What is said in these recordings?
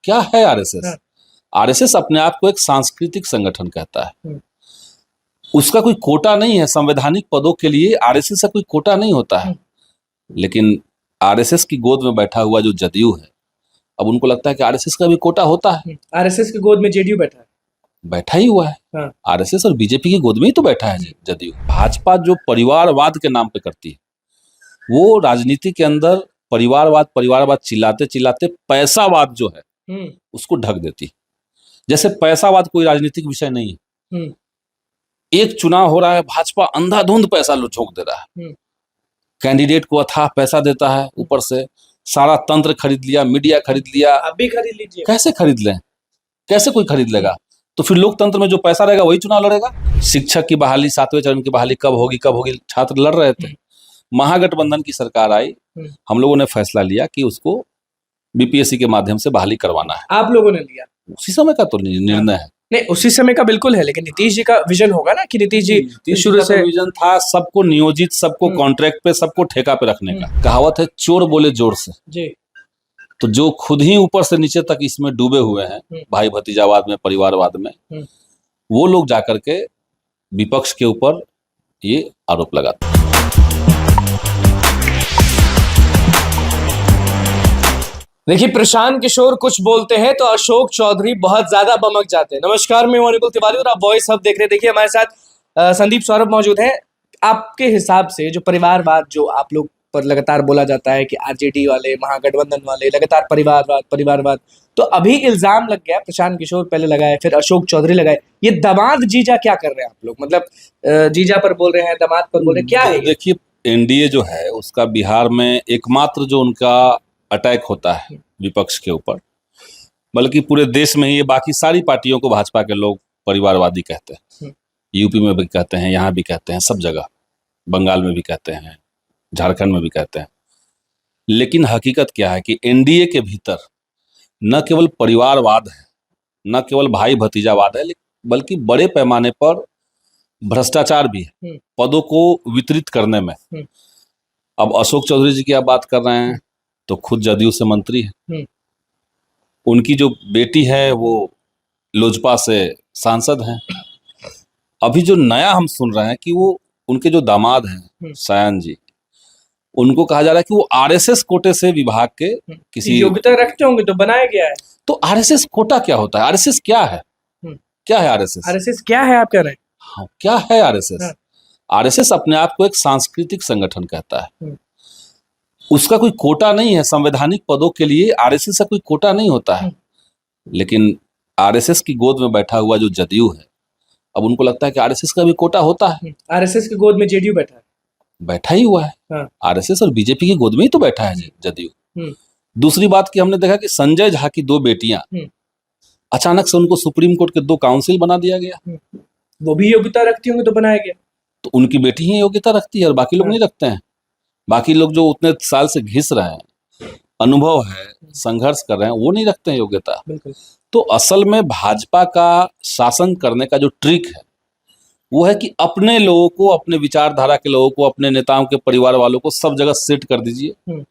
क्या है आरएसएस? हाँ। आरएसएस अपने आप को एक सांस्कृतिक संगठन कहता है। उसका कोई कोटा नहीं है संवैधानिक पदों के लिए, आरएसएस का कोई कोटा नहीं होता है। लेकिन आरएसएस की गोद में बैठा हुआ जो जदयू है, अब उनको लगता है कि आरएसएस का भी कोटा होता है। आरएसएस की गोद में जेडीयू बैठा है, बैठा ही हुआ है। हाँ। आरएसएस और बीजेपी की गोद में ही तो बैठा है जदयू। भाजपा जो परिवारवाद के नाम पे करती है, वो राजनीति के अंदर परिवारवाद चिल्लाते चिल्लाते पैसावाद जो है उसको ढक देती है। जैसे पैसावाद कोई राजनीतिक विषय नहीं है। एक चुनाव हो रहा है, भाजपा अंधाधुंध पैसा झोंक दे रहा है, कैंडिडेट को अथाह पैसा देता है, ऊपर से सारा तंत्र खरीद लिया, मीडिया खरीद लिया। आप भी खरीद लीजिए। कैसे खरीद लें? कैसे कोई खरीद लेगा? तो फिर लोकतंत्र में जो पैसा रहेगा वही चुनाव लड़ेगा। शिक्षक की बहाली, 7वें चरण की बहाली कब होगी छात्र लड़ रहे थे। महागठबंधन की सरकार आई, हम लोगों ने फैसला लिया कि उसको बीपीएससी के माध्यम से बहाली करवाना है। आप लोगों ने लिया? उसी समय का तो निर्णय है। नहीं, उसी समय का बिल्कुल है, लेकिन नीतीश जी का विजन होगा ना कि नीतीश जी शुरू से विजन था सबको नियोजित, सबको कॉन्ट्रैक्ट पे, सबको ठेका पे रखने का। कहावत है चोर बोले जोर से जी। तो जो खुद ही ऊपर से नीचे तक इसमें डूबे हुए हैं, भाई भतीजावाद में, परिवारवाद में, वो लोग जाकर के विपक्ष के ऊपर ये आरोप लगाते हैं। देखिए, प्रशांत किशोर कुछ बोलते हैं तो अशोक चौधरी बहुत ज्यादा बमक जाते हैं। नमस्कार, मैं मणिकुल तिवारी और आप वॉइस हब देख रहे हैं। देखिए, हमारे साथ संदीप सौरभ मौजूद हैं। आपके हिसाब से जो परिवारवाद जो आप लोग पर लगातार बोला जाता है कि आरजेडी वाले, महागठबंधन वाले लगातार परिवारवाद, तो अभी इल्जाम लग गया, प्रशांत किशोर पहले लगाए, फिर अशोक चौधरी लगाए, ये दामाद जीजा क्या कर रहे हैं आप लोग? मतलब जीजा पर बोल रहे हैं, दामाद पर बोल रहे हैं, क्या है? देखिए, एनडीए जो है उसका बिहार में एकमात्र जो उनका अटैक होता है विपक्ष के ऊपर, बल्कि पूरे देश में ही ये बाकी सारी पार्टियों को भाजपा के लोग परिवारवादी कहते हैं। यूपी में भी कहते हैं, यहाँ भी कहते हैं, सब जगह, बंगाल में भी कहते हैं, झारखंड में भी कहते हैं। लेकिन हकीकत क्या है कि एनडीए के भीतर न केवल परिवारवाद है, न केवल भाई भतीजावाद है, बल्कि बड़े पैमाने पर भ्रष्टाचार भी है पदों को वितरित करने में। अब अशोक चौधरी जी की आप बात कर रहे हैं तो खुद जदयू से मंत्री है, उनकी जो बेटी है वो लोजपा से सांसद हैं। अभी जो नया हम सुन रहे हैं कि वो उनके जो दामाद हैं सायन जी, उनको कहा जा रहा है कि वो आरएसएस कोटे से विभाग के किसी योग्यता रखते होंगे तो बनाया गया है। तो आरएसएस कोटा क्या होता है? आरएसएस क्या है? क्या है आरएसएस? आरएसएस क्या है आप कह रहे हैं? हाँ, क्या है आरएसएस? आरएसएस अपने आप को एक सांस्कृतिक संगठन कहता है। उसका कोई कोटा नहीं है संवैधानिक पदों के लिए, आरएसएस का कोई कोटा नहीं होता है। लेकिन आरएसएस की गोद में बैठा हुआ जो जदयू है, अब उनको लगता है कि आरएसएस का भी कोटा होता है। आरएसएस की गोद में जेडीयू बैठा है, बैठा ही हुआ है। आरएसएस और बीजेपी की गोद में ही तो बैठा है जदयू। दूसरी बात की हमने देखा कि संजय झा की 2 बेटियां, अचानक से उनको सुप्रीम कोर्ट के 2 काउंसिल बना दिया गया। वो भी योग्यता रखती होंगे तो बनाया गया। तो उनकी बेटी ही योग्यता रखती है और बाकी लोग नहीं रखते हैं। बाकी लोग जो उतने साल से घिस रहे हैं, अनुभव है, संघर्ष कर रहे हैं, वो नहीं रखते हैं योग्यता। तो असल में भाजपा का शासन करने का जो ट्रिक है वो है कि अपने लोगों को, अपने विचारधारा के लोगों को, अपने नेताओं के परिवार वालों को सब जगह सेट कर दीजिए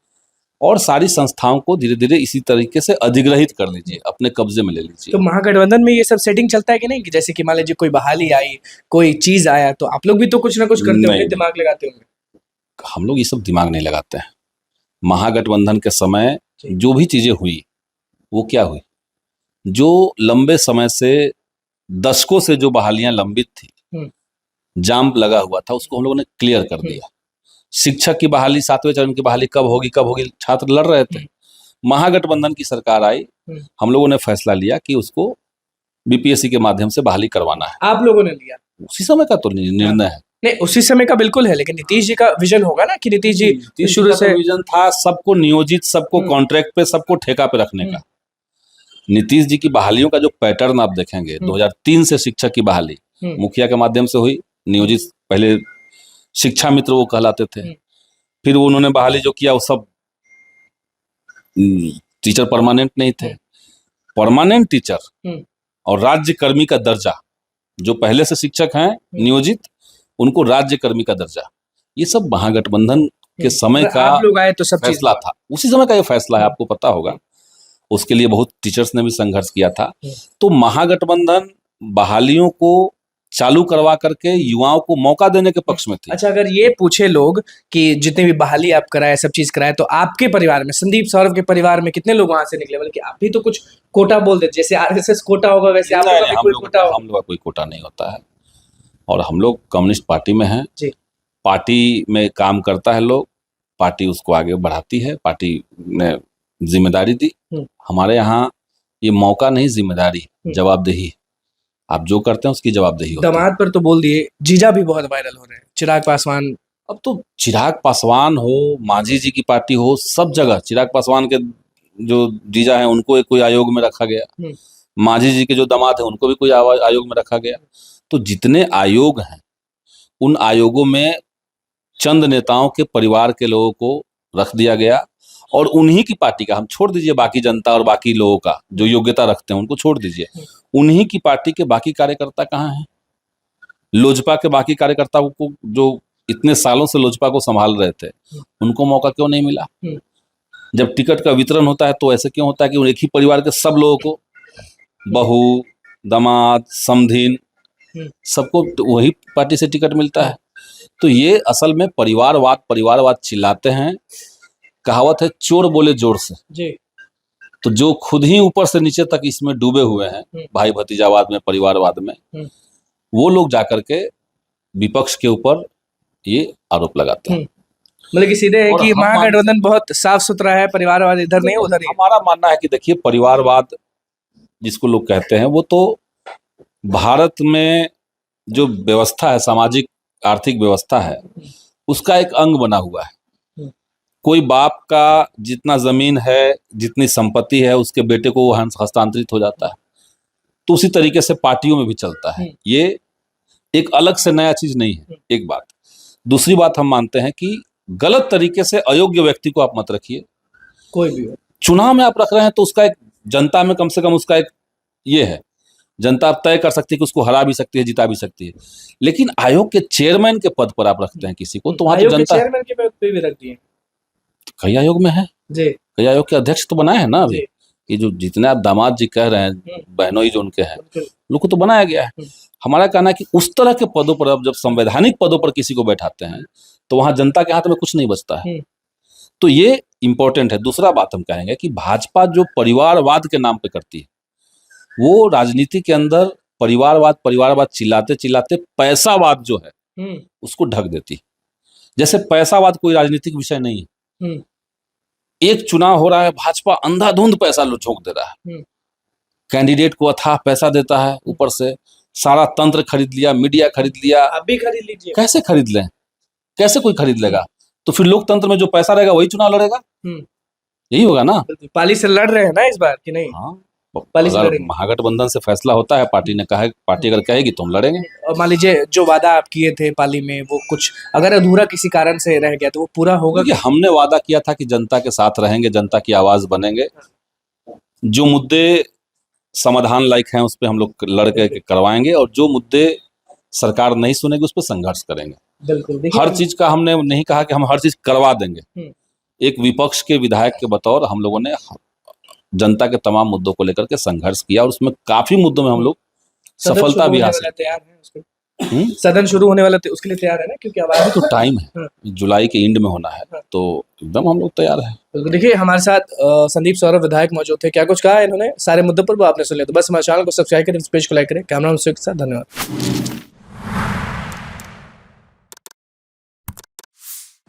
और सारी संस्थाओं को धीरे धीरे इसी तरीके से अधिग्रहित कर लीजिए, अपने कब्जे में ले लीजिए। तो महागठबंधन में ये सब सेटिंग चलता है कि नहीं? कि जैसे कि मान लीजिए कोई बहाली आई, कोई चीज आया, तो आप लोग भी तो कुछ ना कुछ करते होंगे, दिमाग लगाते होंगे। हम लोग ये सब दिमाग नहीं लगाते हैं। महागठबंधन के समय जो भी चीजें हुई वो क्या हुई, जो लंबे समय से, दशकों से जो बहालियां लंबित थी, जाम लगा हुआ था, उसको हम लोगों ने क्लियर कर दिया। शिक्षक की बहाली, 7वें चरण की बहाली कब होगी छात्र लड़ रहे थे। महागठबंधन की सरकार आई, हम लोगों ने फैसला लिया कि उसको बीपीएससी के माध्यम से बहाली करवाना है। आप लोगों ने लिया? उसी समय का तो निर्णय है। नहीं, उसी समय का बिल्कुल है, लेकिन नीतीश जी का विजन होगा ना कि नीतीश जी शुरू से विजन था सबको नियोजित, सबको कॉन्ट्रैक्ट पे, सबको ठेका पे रखने का। नीतीश जी की बहालियों का जो पैटर्न आप देखेंगे, 2003 से शिक्षक की बहाली मुखिया के माध्यम से हुई, नियोजित, पहले शिक्षा मित्र वो कहलाते थे, फिर उन्होंने बहाली जो किया वो सब टीचर परमानेंट नहीं थे। परमानेंट टीचर और राज्य कर्मी का दर्जा, जो पहले से शिक्षक हैं नियोजित, उनको राज्य कर्मी का दर्जा, ये सब महागठबंधन के समय का आप लोग आए तो सब फैसला था। उसी समय का ये फैसला है, आपको पता होगा। उसके लिए बहुत टीचर्स ने भी संघर्ष किया था। तो महागठबंधन बहालियों को चालू करवा करके युवाओं को मौका देने के पक्ष में थी। अच्छा, अगर ये पूछे लोग कि जितने भी बहाली आप कराए, सब चीज कराए, तो आपके परिवार में, संदीप सौरभ के परिवार में कितने लोग वहां से निकले? बल्कि आप भी तो कुछ कोटा बोल देते, जैसे आरएसएस कोटा होगा वैसे आप लोगों का भी कोई कोटा होगा। हम लोग का कोई कोटा नहीं होता है, और हम लोग कम्युनिस्ट पार्टी में हैं जी। पार्टी में काम करता है लोग, पार्टी उसको आगे बढ़ाती है, पार्टी ने जिम्मेदारी दी। हमारे यहाँ ये मौका नहीं, जिम्मेदारी, जवाबदेही। आप जो करते हैं उसकी जवाबदेही होती है। दामाद पर तो बोल दिए, जीजा भी बहुत वायरल हो रहे हैं, चिराग पासवान। अब तो चिराग पासवान हो, मांझी जी की पार्टी हो, सब जगह चिराग पासवान के जो जीजा हैं उनको कोई आयोग में रखा गया, मांझी जी के जो दामाद हैं उनको भी कोई आयोग में रखा गया। तो जितने आयोग हैं उन आयोगों में चंद नेताओं के परिवार के लोगों को रख दिया गया, और उन्हीं की पार्टी का, हम छोड़ दीजिए बाकी जनता और बाकी लोगों का जो योग्यता रखते हैं उनको छोड़ दीजिए, उन्हीं की पार्टी के बाकी कार्यकर्ता कहाँ हैं? लोजपा के बाकी कार्यकर्ताओं को, जो इतने सालों से लोजपा को संभाल रहे थे, उनको मौका क्यों नहीं मिला? जब टिकट का वितरण होता है तो ऐसे क्यों होता है कि एक ही परिवार के सब लोगों को, बहू, दामाद, समधिन, सबको तो वही पार्टी से टिकट मिलता है? तो ये असल में परिवारवाद चिल्लाते हैं। कहावत है, चोर बोले जोर से जी। तो जो खुद ही ऊपर से नीचे तक इसमें डूबे हुए हैं, भाई भतीजावाद में, परिवारवाद में, वो लोग जाकर के विपक्ष के ऊपर ये आरोप लगाते हैं। मतलब कि सीधे है कि महागठबंधन बहुत साफ सुथरा है, परिवारवाद इधर नहीं उधर ही। हमारा मानना है कि देखिए, परिवारवाद जिसको लोग कहते हैं वो तो भारत में जो व्यवस्था है, सामाजिक आर्थिक व्यवस्था है, उसका एक अंग बना हुआ है। कोई बाप का जितना जमीन है, जितनी संपत्ति है, उसके बेटे को वो हस्तांतरित हो जाता है। तो उसी तरीके से पार्टियों में भी चलता है। ये एक अलग से नया चीज नहीं है, एक बात। दूसरी बात, हम मानते हैं कि गलत तरीके से अयोग्य व्यक्ति को आप मत रखिए, कोई भी हो। चुनाव में आप रख रहे हैं तो उसका एक, जनता में कम से कम उसका एक ये है, जनता तय कर सकती है कि उसको हरा भी सकती है, जिता भी सकती है। लेकिन आयोग के चेयरमैन के पद पर आप रखते हैं किसी को, तो वहां तो जनता, चेयरमैन के पद पे भी रख दिए कई आयोग में है जी, कई आयोग के अध्यक्ष तो बनाए हैं ना अभी। ये जो जितने आप दामाद जी कह रहे हैं, बहनोई जो उनके हैं, लोग को तो बनाया गया है। हमारा कहना है कि उस तरह के पदों पर, अब जब संवैधानिक पदों पर किसी को बैठाते हैं तो वहां जनता के हाथ में कुछ नहीं बचता है। तो ये इंपॉर्टेंट है। दूसरा बात हम कहेंगे कि भाजपा जो परिवारवाद के नाम पे करती है, वो राजनीति के अंदर परिवारवाद चिल्लाते चिल्लाते पैसावाद जो है उसको ढक देती है। जैसे पैसावाद कोई राजनीतिक विषय नहीं है। एक चुनाव हो रहा है, भाजपा अंधाधुंध पैसा झोंक दे रहा है, कैंडिडेट को अथाह पैसा देता है, ऊपर से सारा तंत्र खरीद लिया, मीडिया खरीद लिया। आप भी खरीद लीजिए। कैसे खरीद लें? कैसे कोई खरीद लेगा? तो फिर लोकतंत्र में जो पैसा रहेगा वही चुनाव लड़ेगा, यही होगा ना। पाली से लड़ रहे हैं ना इस बार कि नहीं? हाँ, अगर महागठबंधन से फैसला होता है, पार्टी ने कहा, पार्टी अगर कहेगी तो हम लड़ेंगे। और मान लीजिए जो वादा आप किए थे पाली में, वो कुछ अगर अधूरा किसी कारण से रह गया तो वो पूरा होगा? क्योंकि हमने वादा किया था कि जनता के साथ रहेंगे, जनता की आवाज बनेंगे, जो मुद्दे समाधान लायक हैं उस पर हम लोग लड़ के करवाएंगे, और जो मुद्दे सरकार नहीं सुनेगी उस पर संघर्ष करेंगे। बिल्कुल। हर चीज का हमने नहीं कहा कि हम हर चीज करवा देंगे। एक विपक्ष के विधायक के बतौर हम लोगों ने जनता के तमाम मुद्दों को लेकर के संघर्ष किया, और उसमें काफी मुद्दों में हम लोग सफलता भी हासिल। तैयार है सदन शुरू होने वाला उसके लिए तैयार है ना, क्योंकि अब तो टाइम है, जुलाई के एंड में होना है, तो एकदम हम लोग तैयार है। देखिए, हमारे साथ संदीप सौरभ विधायक मौजूद थे। क्या कुछ कहा इन्होंने, सारे मुद्दों पर वो आपने सुन लिया। तो बस हमारे चैनल को सब्सक्राइब करें, इस पेज को लाइक करें। कैमरा के साथ धन्यवाद।